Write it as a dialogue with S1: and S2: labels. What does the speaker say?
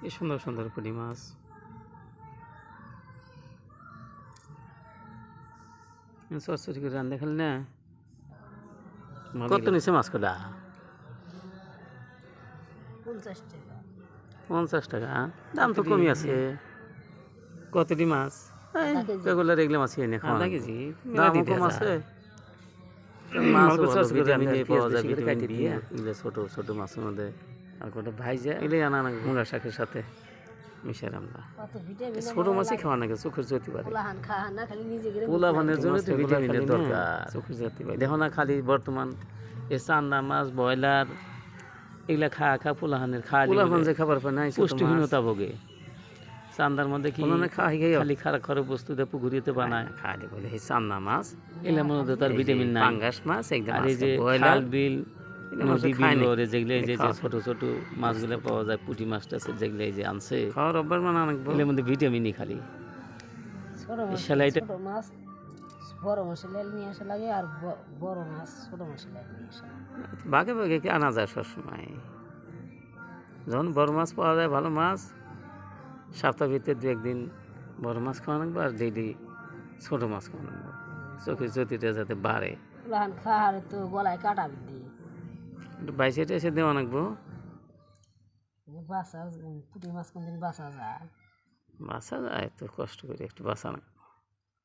S1: এই সুন্দর সুন্দর পুঁটি মাছ। চচ্চড়ি করে রান্না খালি না। কত নিচে মাছ কটা? 50 টাকা। দাম তো কমই আছে। কতটি মাছ? রেগুলার এগুলো মাছ এনে খাওয়া আধা কেজি। দাম কম আছে। মাছ ভিটামিন এ পাওয়া যায়, ভিটামিন বি। এগুলো ছোট ছোট মাছের মধ্যে আর কটা ভাইজা এগুলো আনা না মুলা শাকের সাথে মিশাই আমরা। ছোট মাছই খাওয়া নাকি চোখের জ্যোতি বাড়ে। পোলাপানের জন্য তো ভিটামিনের দরকার। চোখের জ্যোতি বাড়ে দেখো না, খালি বর্তমান এই চান্দা মাছ, ব্রয়লার এগুলা খা পোলাহানের পোলাপান যে খাবার পায় না, পুষ্টিহীনতা ভোগে। চান্দার মধ্যে কি খালি খারাপ খারাপ বস্তু দিয়ে পুকুরিতে বানায় খালি বলে এই চান্দা মাছ, এগুলোর মধ্যে তার ভিটামিন নাই। পাঙ্গাস মাছ একদম। আর এই যে খাল বিল নদী বিল যেগুলো এই যে ছোট ছোট মাছগুলো পাওয়া যায়, পুঁটি মাছটা আছে যেগুলো এই যে আনছে খাওয়ার অভ্যাস মানে অনেক, এগুলোর মধ্যে ভিটামিনই খালি। সেলাইটা বড় মাছ নিয়ে আসা লাগে আর বড় মাছ ছোট মাছ নিয়ে আসা ভাগে ভাগে কি আনা যায় সবসময়। যখন বড় মাছ পাওয়া যায় ভালো মাছ, সপ্তাহ ভিতরে 2-1 দিন বড় মাছ খাওয়া লাগবে আর ডেইলি ছোট মাছ খাওয়া লাগবে, চোখের জ্যোতিটা যাতে বাড়ে। খাওয়ার তো গলায় কাটা দিয়ে একটু বাইসে এসে দেওয়া লাগবো। পুঁটি মাছ কোনদিন বাঁচা যায় তো কষ্ট করে একটু বাঁচা লাগবে।